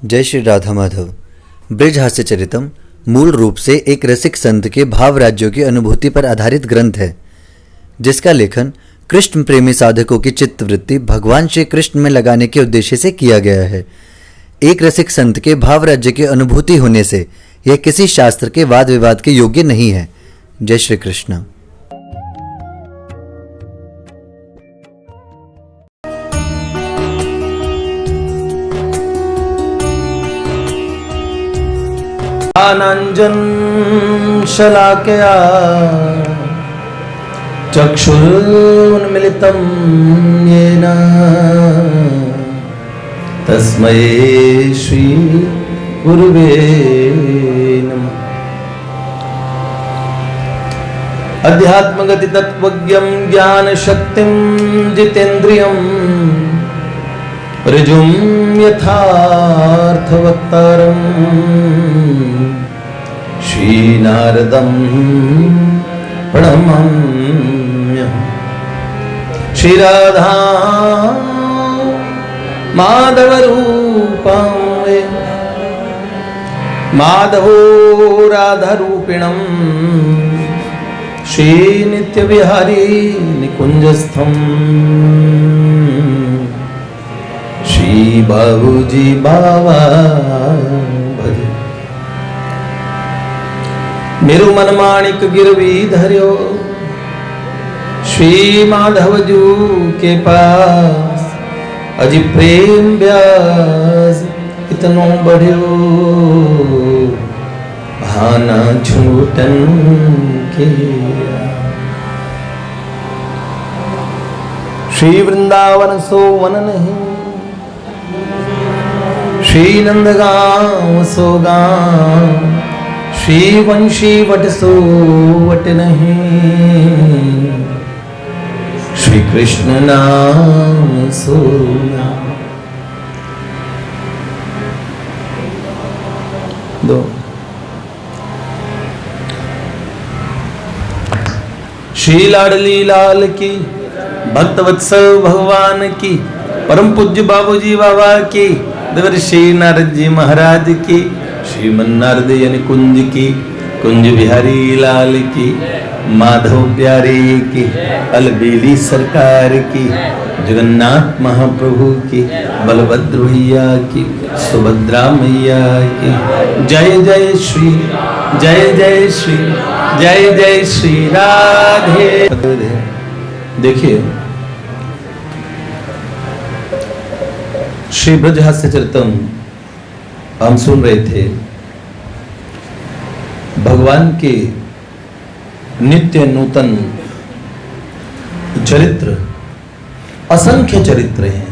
जय श्री राधा माधव। ब्रज हास्य चरितम मूल रूप से एक रसिक संत के भाव राज्यों की अनुभूति पर आधारित ग्रंथ है, जिसका लेखन कृष्ण प्रेमी साधकों की चित्तवृत्ति भगवान श्री कृष्ण में लगाने के उद्देश्य से किया गया है। एक रसिक संत के भाव राज्य की अनुभूति होने से यह किसी शास्त्र के वाद विवाद के योग्य नहीं है। जय श्री कृष्ण। आनंजन शलाकया चक्षुरुन्मिलितं येन तस्मै श्री गुरुवे नमः। अध्यात्मगति तत्त्वज्ञं ज्ञानशक्तिं जितेन्द्रियं ऋजुं यथार्थवक्तारं श्रीनारदं प्रणमाम्यहं। श्रीराधा माधवरूपं माधवो राधारूपिणं श्रीनित्यविहारी निकुञ्जस्थं श्री बाबूजी बाबा भजे। मेरु मन माणिक गिरवी धर्यो श्री माधव जू के पास अजी प्रेम ब्यास इतनो बढ़ियो भाना छूटन के। श्री वृंदावन सो वन नहीं, श्री नंदगांव सो गांव, श्री वंशी वट सो वट नहीं, श्री कृष्ण नाम सो नाम। दो श्री लाडली लाल की, भक्तवत्सल भगवान की, परम पूज्य बाबूजी बाबा की, देवर्षि नारद जी महाराज की, श्रीमन नारद यानी कुंज की, कुंज बिहारी लाल की, माधव प्यारे की, अलबेली सरकार की, जगन्नाथ महाप्रभु की, बलभद्र भैया की, सुभद्रा मैया की। जय जय श्री, जय जय श्री, जय जय श्री राधे। देखिए, श्री ब्रज हास्य चरितम हम सुन रहे थे। भगवान के नित्य नूतन चरित्र, असंख्य चरित्र हैं,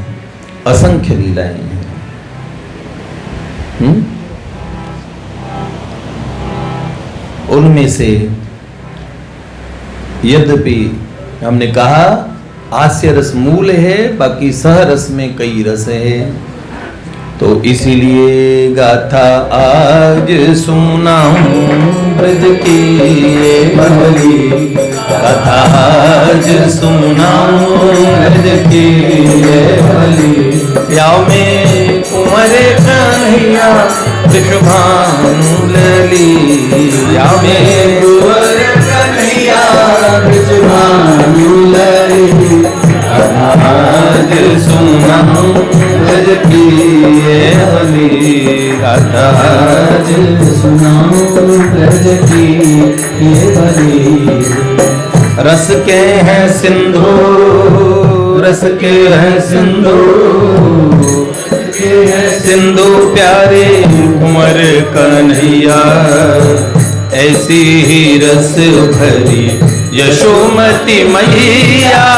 असंख्य लीलाएं हैं। उनमें से यद्यपि हमने कहा हास्य रस मूल है, बाकी सह रस में कई रस है, तो इसीलिए गाथा आज सुनाऊं ब्रज की भली, गाथा आज सुनाऊं ब्रज की भली। याव में कुंवर कन्हैया विश्वभानु लली, याव में कुंवर कन्हैया विश्वभानु लली। आज सुनाऊं ब्रज की भली, गाथा आज सुनाऊं ब्रज की भली। रस के हैं सिंधु, रस के हैं सिंधु, सिंधु प्यारे कुंवर कन्हैया, ऐसी ही रस भरी यशोमती मैया।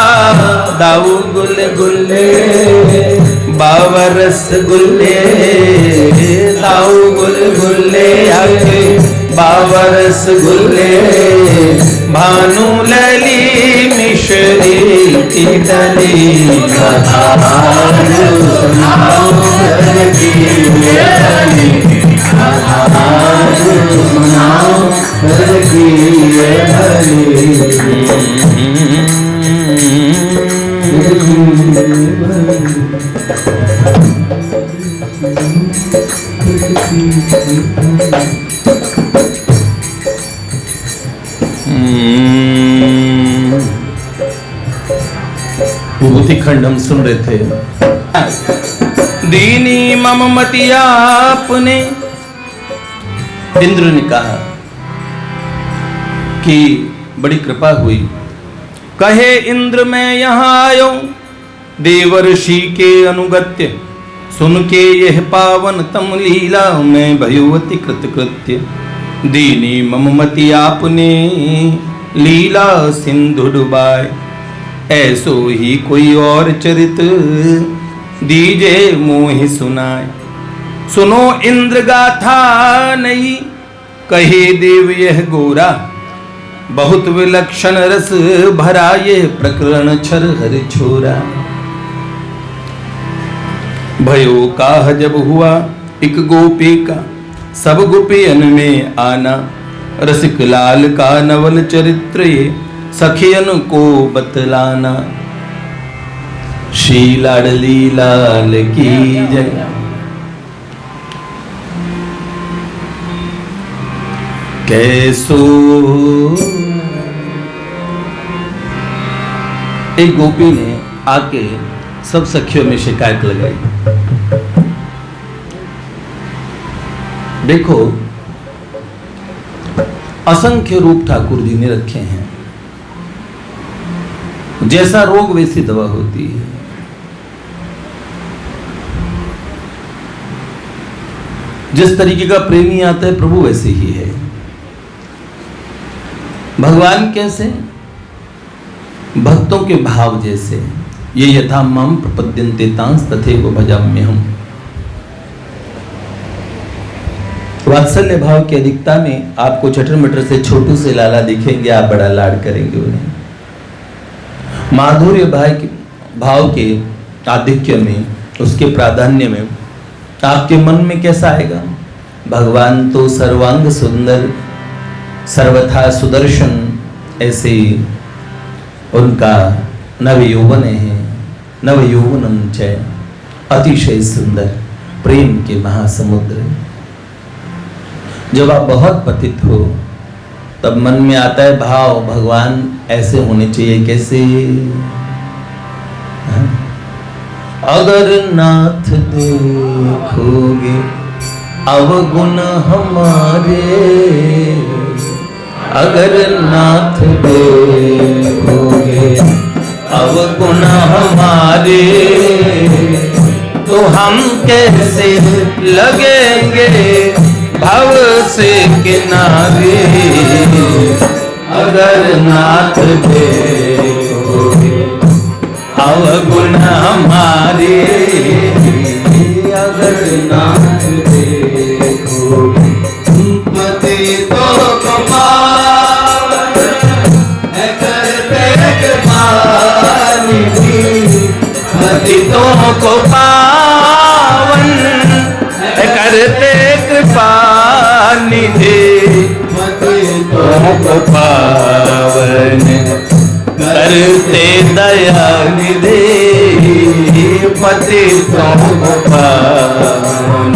दाऊ गुल गुल्ले बाबा रस गुल्ले, दाऊ गुल गुल्ले आके बाबा रस गुल्ले। भानु लली मिश्री की डली, गाथा आज सुनाऊं ब्रज की भली, गाथा आज सुनाऊं ब्रज की भली। विभूति खंड हम सुन रहे थे। दीनी मम मति आपने, इंद्र ने कहा कि बड़ी कृपा हुई। कहे इंद्र मैं यहाँ आयो देवर्षि के अनुगत्य, सुन के यह पावन तम लीला में भयोवती कृतकृत्य। दीनी मम मति आपने लीला सिंधु डुबाए, ऐसो ही कोई और चरित दीजे मोहि सुनाए। सुनो इंद्र गाथा नहीं, कहे देव यह गोरा, बहुत विलक्षण रस भरा ये प्रकरण छर हर छोरा। भयो काह जब हुआ एक गोपी का, सब गोपियन में आना, रसिक लाल का नवल चरित्र ये सखियन को बतलाना। श्री लाडली लाल की जय। कैसो एक गोपी ने आके सब सखियों में शिकायत लगाई। देखो असंख्य रूप ठाकुर जी ने रखे हैं, जैसा रोग वैसी दवा होती है। जिस तरीके का प्रेमी आता है प्रभु वैसे ही है। भगवान कैसे? भक्तों के भाव जैसे। ये यथा मम प्रपद्यन्ते तांस तथैव भजाम्यहम्। वात्सल्य भाव की अधिकता में आपको चटर मटर से छोटू से लाला दिखेंगे, आप बड़ा लाड करेंगे उन्हें। माधुर्य भाव के आधिक्य में, उसके प्राधान्य में आपके मन में कैसा आएगा? भगवान तो सर्वांग सुंदर, सर्वथा सुदर्शन, ऐसे उनका नव यौवन है। नव यौवनम च, अतिशय सुंदर प्रेम के महासमुद्र। जब आप बहुत पतित हो तब मन में आता है भाव, भगवान ऐसे होने चाहिए। कैसे? अगर नाथ देखोगे अवगुण हमारे, अगर नाथ देखोगे अवगुण हमारे, तो हम कैसे लगेंगे भव से किनारे। अगर नाथ देखोगे अवगुण हमारे, अगर नाथ देखोगे मते तो कमाल है करते कमानी, पतितों को पावन है करते कृपा निधि। पतितों को पावन करते दया निधि, पतितों को पावन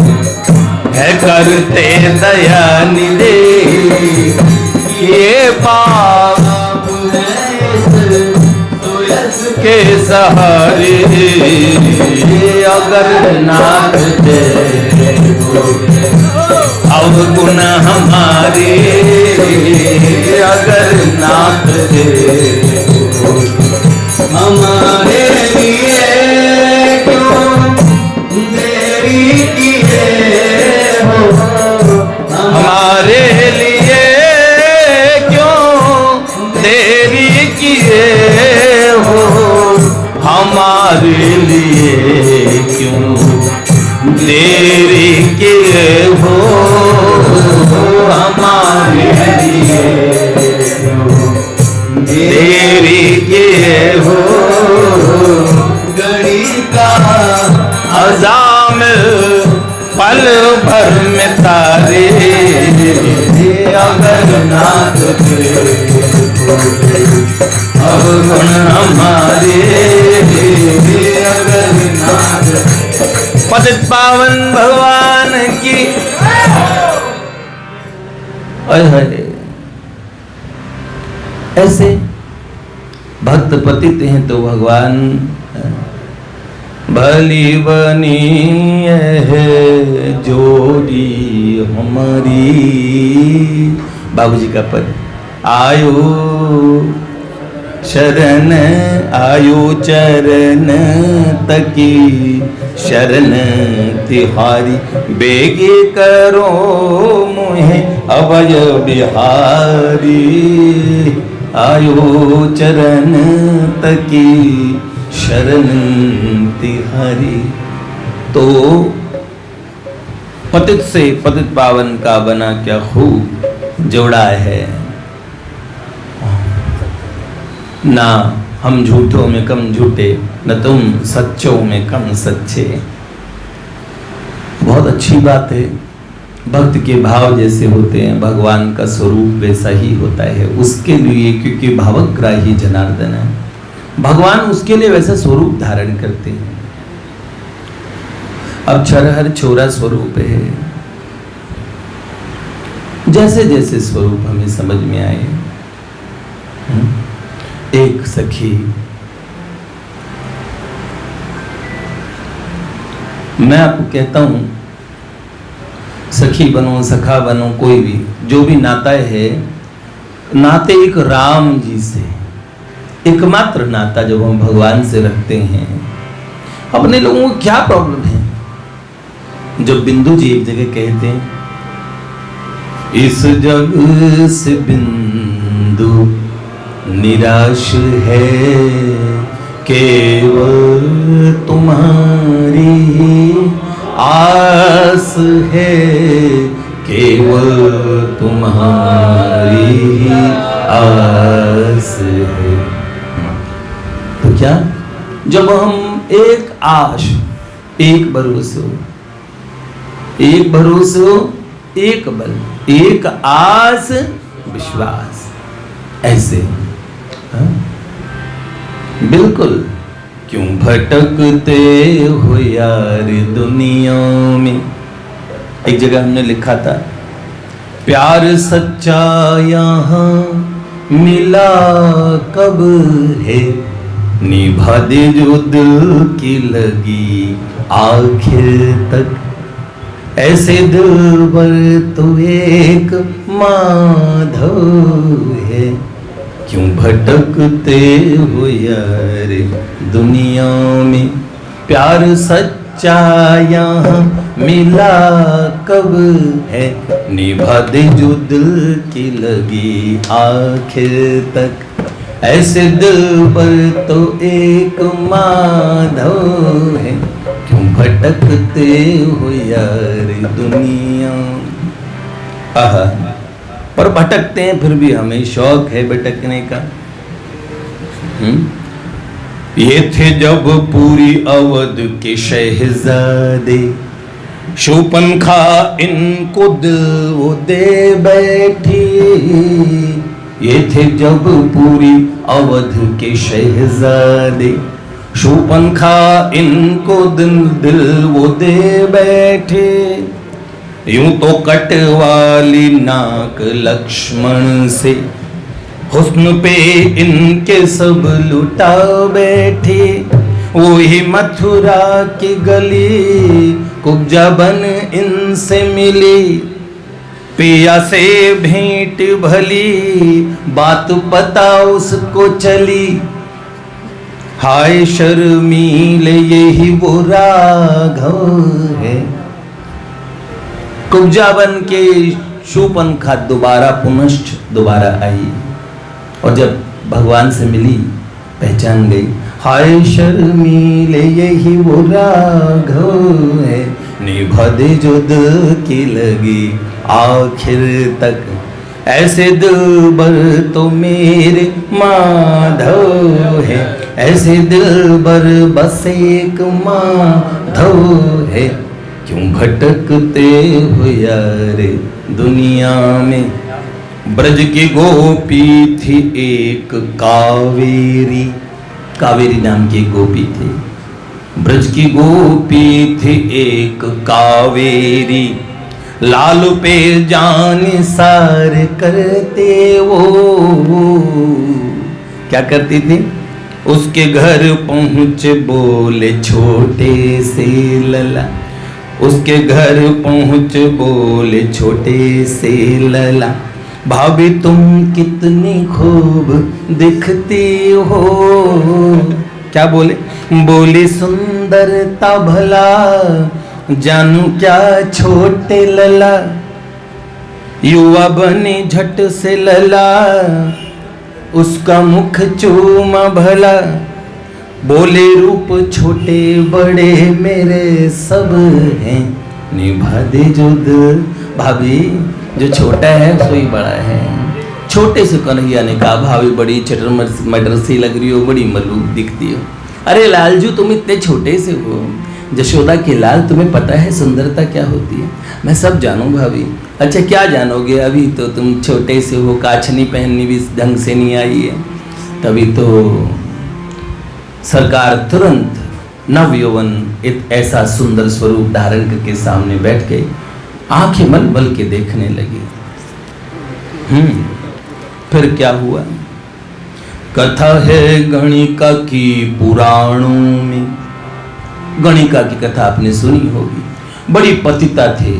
है करते दया निधि। ये पाप के सहारे, अगर नाथ देखोगे अवगुण हमारे, अगर नाथ देखोगे हमारे लिए क्यों देरी किए हो, हमारे लिए क्यों देरी किए हो, हमारे लिए क्यों देरी किए हो, हमारे लिए देरी किए हो। घड़ी का अजाम पल भर में तारे, अगर नाथ देखोगे अवगुण हमारे, अगर नाथ। पतित पावन भगवान की अरे ऐसे भक्त पतित हैं तो भगवान भली बनी है जोड़ी हमारी। बाबूजी का पद आयो शरण आयो चरण तकी शरण तिहारी बेगे करो मुहे अभय बिहारी। आयो चरण तकी शरण तिहारी। तो पतित से पतित पावन का बना क्या खूब जोड़ा है। ना हम झूठों में कम झूठे, न तुम सच्चों में कम सच्चे। बहुत अच्छी बात है। भक्त के भाव जैसे होते हैं भगवान का स्वरूप वैसा ही होता है उसके लिए, क्योंकि भावग्राही जनार्दन है। भगवान उसके लिए वैसा स्वरूप धारण करते हैं। अब हर छोरा स्वरूप है, जैसे जैसे स्वरूप हमें समझ में आए। एक सखी, मैं आपको कहता हूं सखी बनो सखा बनो, कोई भी जो भी नाता है, नाते एक राम जी से, एकमात्र नाता जब हम भगवान से रखते हैं। अपने लोगों को क्या प्रॉब्लम है। जब बिंदु जी एक जगह कहते हैं इस जग से बिंदु निराश है, केवल तुम्हारी आस है, केवल तुम्हारी आस है। तो क्या जब हम एक आश, एक भरोसे, एक भरोसे, एक बल, एक आस विश्वास, ऐसे बिल्कुल। क्यों भटकते हो यार दुनिया में। एक जगह हमने लिखा था प्यार सच्चा यहाँ मिला कब है, निभा दे जो दिल की लगी आखिर तक। ऐसे दिल पर तो एक माधव है, क्यों भटकते हो यार दुनिया में। प्यार सच्चा यहाँ मिला कब है, निभा दे जो दिल की लगी आखिर तक। ऐसे दिल पर तो एक माधव है, क्यों भटकते हो यार दुनिया। आहा, पर भटकते हैं फिर भी हमें शौक है भटकने का। ये थे जब पूरी अवध के शहजादे, शूपनखा इनको दिल वो दे बैठी। ये थे जब पूरी अवध के शहजादे, शूपनखा इनको दिल वो दे बैठे। यूं तो कटवाली नाक लक्ष्मण से, हुस्न पे इनके सब लुटा बैठे। वही मथुरा की गली कुब्जा बन इनसे मिली, पिया से भेंट भली बात पता उसको चली। हाय शर्मीले यही वो राघव है। कुब्जा बन के शूपनखा दोबारा आई और जब भगवान से मिली पहचान गई। हाय शर्मीले यही वो राघव है, निभा दे जो दिल की लगी आखिर तक। ऐसे दिलबर तो मेरे माधव है, ऐसे दिलबर बस एक माधव है। क्यों भटकते हो यार दुनिया में। ब्रज की गोपी थी एक कावेरी, कावेरी नाम की गोपी थी। ब्रज की गोपी थी एक कावेरी, लाल पे जान सार करते वो। क्या करती थी? उसके घर पहुंच बोले छोटे से लला, उसके घर पहुंच बोले छोटे से लला, भाभी तुम कितनी खूब दिखती हो। क्या बोले? बोली सुंदरता भला जानू क्या छोटे लला, युवा बने झट से लला, उसका मुख चूमा भला, बोले रूप छोटे बड़े मेरे सब हैं, निभा दे जो दिल। भाभी जो छोटा है सोई बड़ा है। छोटे से कन्हैया ने कहा, भाभी बड़ी चटर मटर सी लग रही हो, बड़ी मलूक दिखती हो। अरे लालजू तुम इतने छोटे से हो, जशोदा के लाल, तुम्हें पता है सुंदरता क्या होती है? मैं सब जानूं भाभी। अच्छा क्या जानोगे, अभी तो तुम छोटे से हो, काछनी पहननी भी ढंग से नहीं आई है। तभी तो सरकार तुरंत नव यौवन एक ऐसा सुंदर स्वरूप धारण करके सामने बैठ गई, आंखें मल मल के देखने लगी। फिर क्या हुआ? कथा है गणिका की पुराणों में। गणिका की कथा आपने सुनी होगी, बड़ी पतिता थे।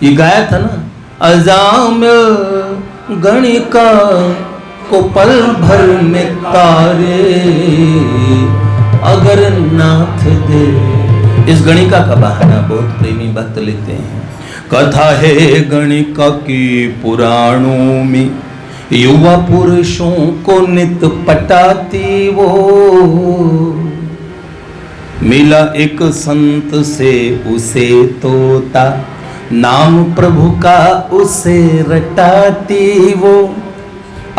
ये गाया था ना, अजाम गणिका को पल भर में तारे अगर नाथ दे। इस गणिका का बहाना बहुत प्रेमी भक्त लेते हैं। कथा है गणिका की पुराणों में, युवा पुरुषों को नित पटाती वो। मिला एक संत से उसे तोता, नाम प्रभु का उसे रटाती वो।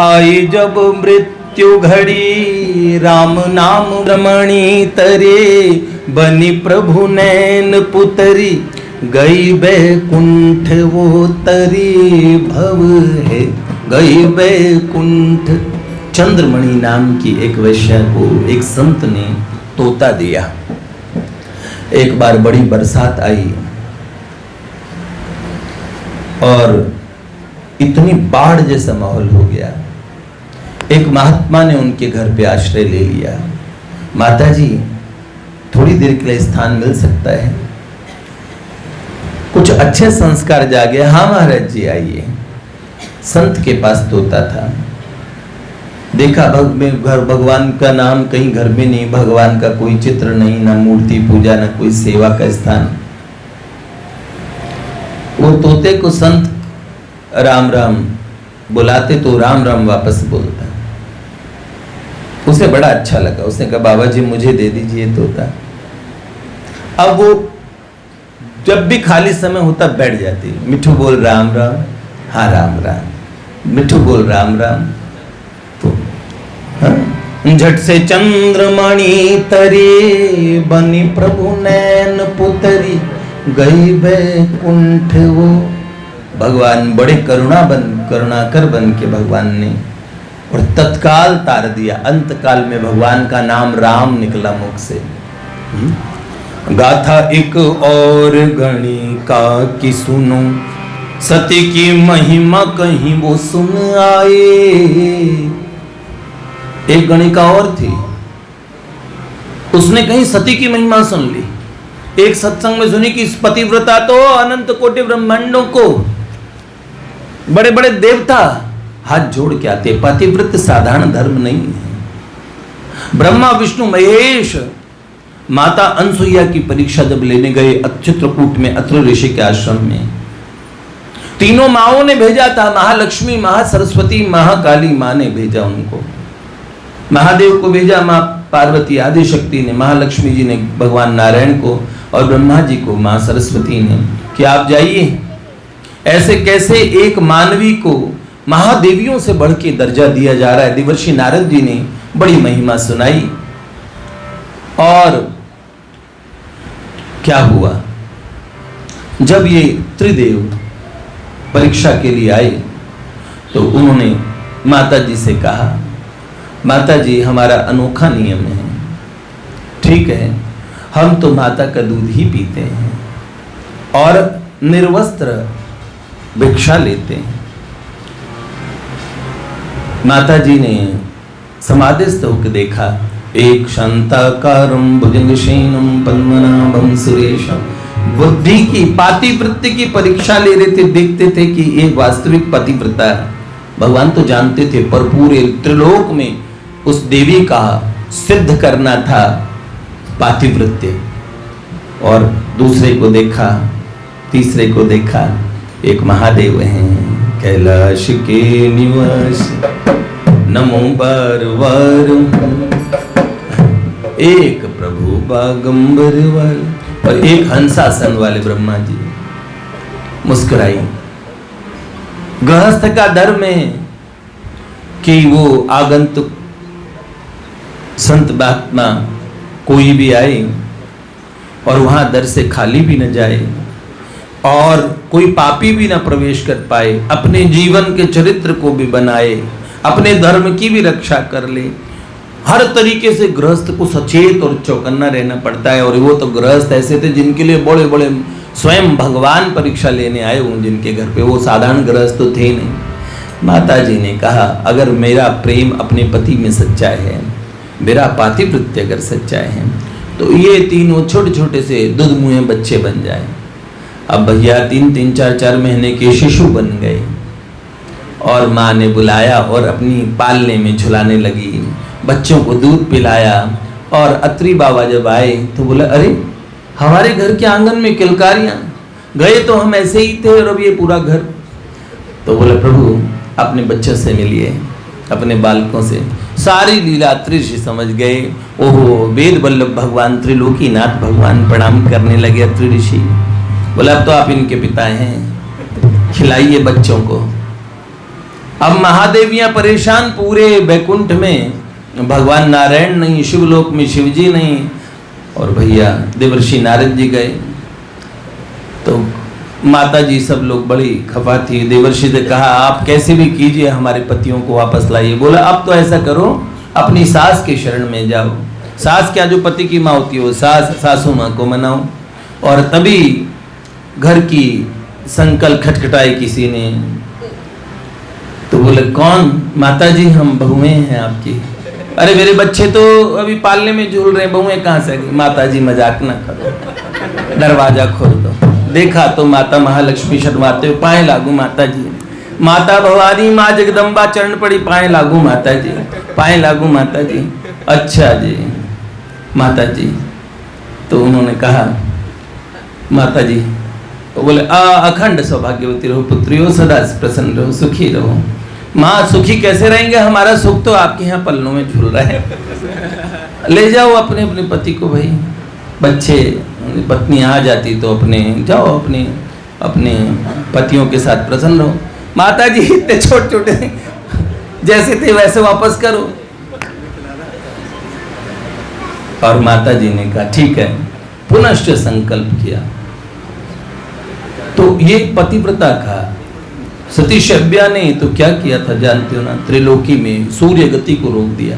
आई जब मृत्यु घड़ी, राम नाम रमणी तरे, बनी प्रभु नैन पुतरी, गई बैकुंठ वो तरी भव है, गई बैकुंठ। चंद्रमणि नाम की एक वैश्या को एक संत ने तोता दिया। एक बार बड़ी बरसात आई और इतनी बाढ़ जैसा माहौल हो गया। एक महात्मा ने उनके घर पे आश्रय ले लिया। माता जी थोड़ी देर के लिए स्थान मिल सकता है? कुछ अच्छे संस्कार जागे। हाँ महाराज जी आइए। संत के पास तोता था। देखा घर भगवान का नाम कहीं घर में नहीं, भगवान का कोई चित्र नहीं, ना मूर्ति पूजा, ना कोई सेवा का स्थान। वो तोते को संत राम राम बुलाते तो राम राम वापस बोलता। उसे बड़ा अच्छा लगा। उसने कहा बाबा जी मुझे दे दीजिए तोता। अब वो जब भी खाली समय होता बैठ जाती, मिठू बोल राम राम, हाँ राम राम, मिठू बोल राम राम। तो झट से चंद्रमणि तरी, बनी प्रभु नैन पुतरी, गई बैकुंठ वो। भगवान बड़े करुणाकर बन के भगवान ने और तत्काल तार दिया। अंत काल में भगवान का नाम राम निकला मुख से। गाथा एक और गणिका की सुनो, सती की महिमा कहीं वो सुन आए। एक गणिका और थी, उसने कहीं सती की महिमा सुन ली। एक सत्संग में सुनी कि पतिव्रता तो अनंत कोटि ब्रह्मांडों को बड़े बड़े देवता हाथ जोड़ के आते। पतिव्रत साधारण धर्म नहीं है। ब्रह्मा विष्णु महेश माता अनसुईया की परीक्षा जब लेने गए चित्रकूट में अत्रि ऋषि के आश्रम में, तीनों माओं ने भेजा था। महालक्ष्मी, महासरस्वती, महाकाली मां ने भेजा उनको। महादेव को भेजा मां पार्वती आदि शक्ति ने, महालक्ष्मी जी ने भगवान नारायण को, और ब्रह्मा जी को मां सरस्वती ने कि आप जाइए। ऐसे कैसे एक मानवी को महादेवियों से बढ़ के दर्जा दिया जा रहा है। देवर्षि नारद जी ने बड़ी महिमा सुनाई। और क्या हुआ, जब ये त्रिदेव परीक्षा के लिए आए तो उन्होंने माता जी से कहा, माता जी हमारा अनोखा नियम है, ठीक है हम तो माता का दूध ही पीते हैं और निर्वस्त्र भिक्षा लेते हैं। माता जी ने समाधिस्थ होकर देखा, एक शांताकारं भुजंगशयनं पद्मनाभं सुरेशं। बुद्धि की पातिवृत्ति की परीक्षा ले रहे थे, देखते थे कि ये वास्तविक पतिव्रता है। भगवान तो जानते थे, पर पूरे त्रिलोक में उस देवी का सिद्ध करना था पातिवृत्य। और दूसरे को देखा, तीसरे को देखा, एक महादेव हैं कैलाश के निवास, नमो बारवार, एक प्रभु बागंबर वाले, और एक हंसासन वाले ब्रह्मा जी। मुस्कुराई। गृहस्थ का धर्म है कि वो आगंतुक संत महात्मा कोई भी आए और वहां दर से खाली भी न जाए, और कोई पापी भी न प्रवेश कर पाए, अपने जीवन के चरित्र को भी बनाए, अपने धर्म की भी रक्षा कर ले। हर तरीके से गृहस्थ को सचेत और चौकन्ना रहना पड़ता है। और वो तो गृहस्थ ऐसे थे जिनके लिए बड़े बड़े स्वयं भगवान परीक्षा लेने आए हों जिनके घर पे, वो साधारण गृहस्थ तो थे नहीं। माता जी ने कहा, अगर मेरा प्रेम अपने पति में सच्चा है, मेरा पातिवृत्य अगर सच्चा है, तो ये तीनों छोटे छोटे से दूध मुँहे बच्चे बन जाए। अब भैया 3-3, 4-4 महीने के शिशु बन गए, और माँ ने बुलाया और अपनी पालने में झुलाने लगी, बच्चों को दूध पिलाया। और अत्री बाबा जब आए तो बोला, अरे हमारे घर के आंगन में किलकारियां, गए तो हम ऐसे ही थे और अब ये पूरा घर। तो बोला, प्रभु अपने बच्चों से मिलिए, अपने बालकों से। सारी लीला ऋषि समझ गए। ओहो, वेद वल्लभ भगवान, त्रिलोकीनाथ भगवान प्रणाम करने लगे। अत्रि ऋषि बोला, अब तो आप इनके पिता हैं, खिलाइए बच्चों को। अब महादेवियां परेशान, पूरे बैकुंठ में भगवान नारायण नहीं, शिवलोक में शिवजी नहीं। और भैया देवर्षि नारद जी गए तो माता जी सब लोग बड़ी खफा थी। देवर्षि ने कहा, आप कैसे भी कीजिए, हमारे पतियों को वापस लाइए। बोला, अब तो ऐसा करो, अपनी सास के शरण में जाओ। सास क्या, जो पति की माँ होती हो, सासू माँ को मनाओ। और तभी घर की संकल खटखटाई किसी ने। तो बोले, कौन? माता जी, हम बहुएं हैं आपकी। अरे मेरे बच्चे तो अभी पालने में झूल रहे, बहुएं कहाँ से? माता जी मजाक ना करो, दरवाजा खोल दो। देखा तो माता महालक्ष्मी शर्माते हुए, पाए लागू माता जी। माता भवानी, माँ जगदम्बा चरण पड़ी, पाए लागू माता जी, पाए लागू माता जी। अच्छा जी माता जी। तो उन्होंने कहा, माता जी, तो बोले, अखंड सौभाग्यवती रहो पुत्री हो, सदा प्रसन्न रहो, सुखी रहो। माँ सुखी कैसे रहेंगे, हमारा सुख तो आपके यहाँ पल्लों में झूल रहा है। ले जाओ अपने अपने पति को भाई। बच्चे, पत्नी आ जाती तो अपने जाओ, अपने अपने पतियों के साथ प्रसन्न रहो। माता जी इतने छोटे छोटे जैसे थे वैसे वापस करो। और माता जी ने कहा, ठीक है, पुनश्च संकल्प किया। तो ये पतिव्रता का सती शव्या ने तो क्या किया था जानते हो ना, त्रिलोकी में सूर्य गति को रोक दिया।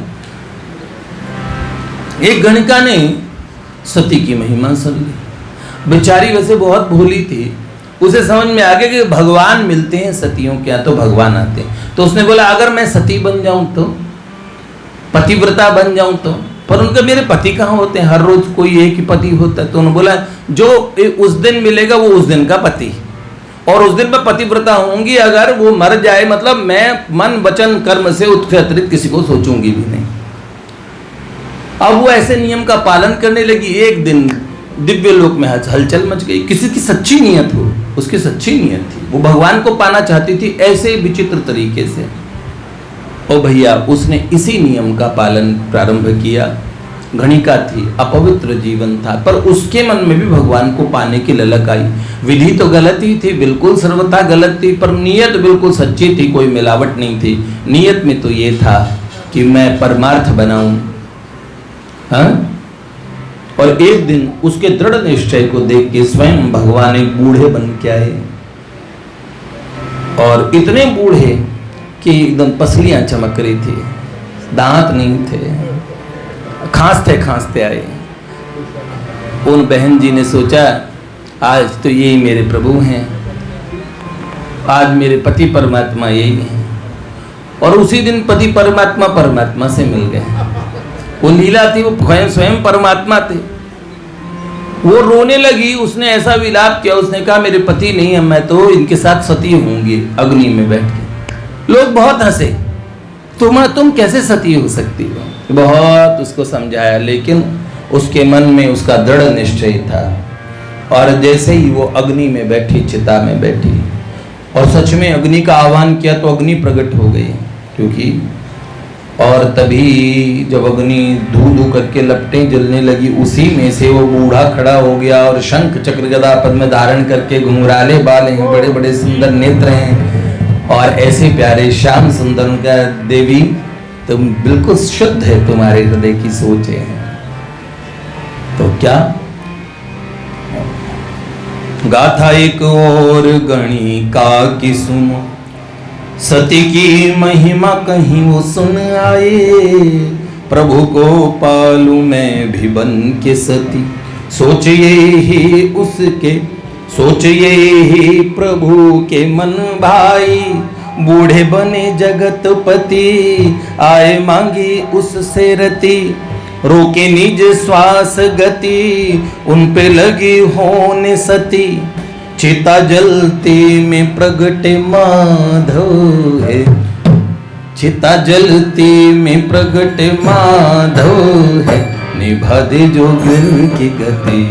एक गणिका ने सती की महिमा सुन ली। बेचारी वैसे बहुत भोली थी, उसे समझ में आ गया कि भगवान मिलते हैं सतियों के यहाँ तो भगवान आते हैं। तो उसने बोला, अगर मैं सती बन जाऊं तो, पतिव्रता बन जाऊं तो। पर उनके मेरे पति कहाँ होते हैं, हर रोज कोई एक ही पति होता है। तो उन्होंने बोला, जो उस दिन मिलेगा वो उस दिन का पति, और उस दिन मैं पतिव्रता होंगी। अगर वो मर जाए, मतलब मैं मन वचन कर्म से उसके अतिरिक्त किसी को सोचूंगी भी नहीं। अब वो ऐसे नियम का पालन करने लगी। एक दिन दिव्य लोक में हलचल मच गई। किसी की सच्ची नियत हो, उसकी सच्ची नियत थी, वो भगवान को पाना चाहती थी ऐसे विचित्र तरीके से। और भैया उसने इसी नियम का पालन प्रारंभ किया। गणिका थी, अपवित्र जीवन था, पर उसके मन में भी भगवान को पाने की ललक आई। विधि तो गलत ही थी, बिल्कुल सर्वथा गलत थी, पर नियत बिल्कुल सच्ची थी, कोई मिलावट नहीं थी। नियत में तो ये था कि मैं परमार्थ बनाऊं। हाँ? और एक दिन उसके दृढ़ निश्चय को देख के स्वयं भगवान एक बूढ़े बन के आए, और इतने बूढ़े कि एकदम पसलियां चमक रही थी, दांत नहीं थे, खांसते खांसते आए। उन बहन जी ने सोचा, आज तो यही मेरे प्रभु हैं, आज मेरे पति परमात्मा यही हैं। और उसी दिन पति परमात्मा परमात्मा से मिल गए। वो लीला थी, वो स्वयं परमात्मा थे। वो रोने लगी, उसने ऐसा विलाप किया, उसने कहा मेरे पति नहीं है, मैं तो इनके साथ सती होंगी अग्नि में बैठ के। लोग बहुत हंसे, तुम कैसे सती हो सकती हो। बहुत उसको समझाया, लेकिन उसके मन में उसका दृढ़ निश्चय था। और जैसे ही वो अग्नि में बैठी, चिता में बैठी, और सच में अग्नि का आह्वान किया तो अग्नि प्रकट हो गई। क्योंकि और तभी जब अग्नि धू धू करके लपटें जलने लगी, उसी में से वो बूढ़ा खड़ा हो गया और शंख चक्र गदा पद्म धारण करके, घुंघराले बाल हैं, बड़े बड़े सुंदर नेत्र हैं और ऐसे प्यारे श्याम सुंदर उनका। देवी तुम बिल्कुल शुद्ध है, तुम्हारे हृदय की सोच है। तो क्या गाथा एक और गणिका की सुनो, सती की महिमा कहीं वो सुन आए। प्रभु को पालू मैं भी बन के सती, सोचिए ही उसके, सोचिए ही प्रभु के मन भाई। बूढ़े बने जगतपति, आए मांगी उससे रति। रोके निज श्वास गति, उन पे लगी होने सती। चिता जलती में प्रगटे माधव है, चिता जलती में प्रगटे माधव है। निभा दे जो दिल की गति,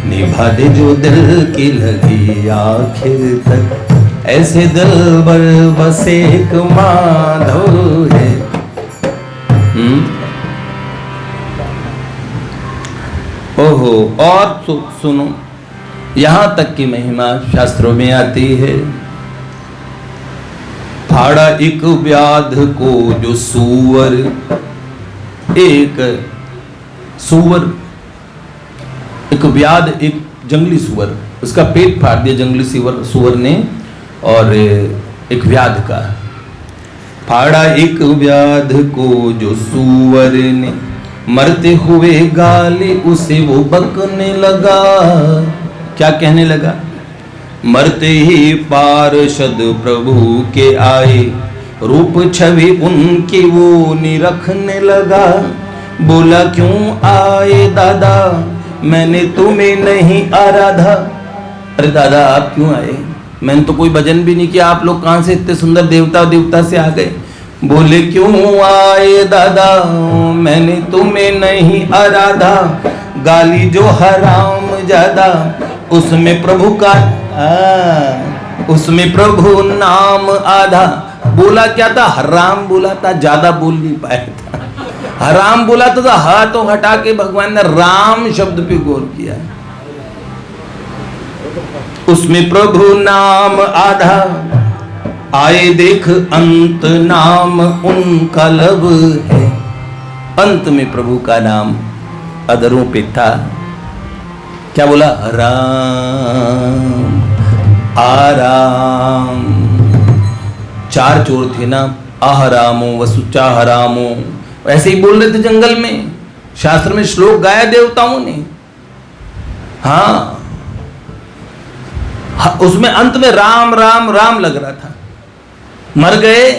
निभा दे जो दिल की लगी आखिर तक। ऐसे दिल बर बस एक माधव है। ओहो, और सुनो, यहां तक की महिमा शास्त्रों में आती है। फाड़ा एक व्याध को जो सुअर, एक सुअर, एक व्याध, एक जंगली सुअर, उसका पेट फाड़ दिया जंगली सुअर ने, और एक व्याध का। फाड़ा एक व्याध को जो सुअर ने, मरते हुए गाली उसे वो बकने लगा। क्या कहने लगा? मरते ही पार्षद प्रभु के आए, रूप छवि उनकी वो निरखने लगा। बोला क्यों आए दादा, मैंने तुम्हें नहीं आराधा। अरे दादा आप क्यों आए, मैंने तो कोई भजन भी नहीं किया, आप लोग कहां से इतने सुंदर देवता से आ गए। बोले क्यों आए दादा, मैंने तुम्हें नहीं आराधा। गाली जो हराम ज्यादा, उसमें प्रभु का उसमें प्रभु नाम आधा। बोला क्या था? हराम बोला था, ज्यादा बोल नहीं पाया था। हराम बोला तो हाथों हटा के भगवान ने राम शब्द पे गौर किया। उसमें प्रभु नाम आधा, आए देख अंत नाम उनका लब है। अंत में प्रभु का नाम अधरों पे था। क्या बोला? राम आराम। चार चोर थे ना, आहरामो वसुचाहरामो, ऐसे ही बोल रहे थे जंगल में। शास्त्र में श्लोक गाया देवताओं ने। हाँ, उसमें अंत में राम राम राम लग रहा था। मर गए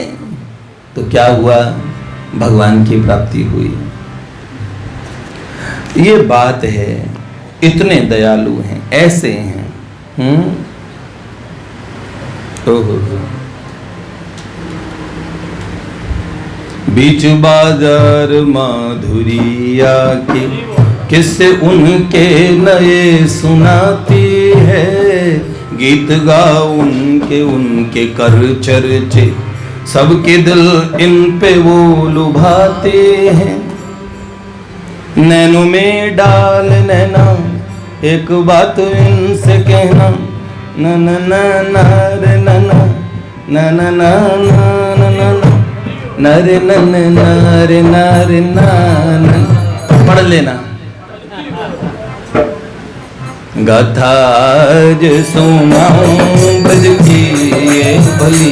तो क्या हुआ? भगवान की प्राप्ति हुई। ये बात है, इतने दयालु हैं, ऐसे हैं। ओहो, बीच बाजार माधुरिया के किस्से उनके नए सुनाती है। गीत गा उनके उनके कर चर्चे, सबके दिल इन पे वो लुभाते हैं। नैनों में डाल नैना, एक बात इनसे कहना। न न न न रे न न न न न न न रे न न रे न रे न। पढ़ लेना। गाथा जो सुनाऊं ब्रज की ये भली,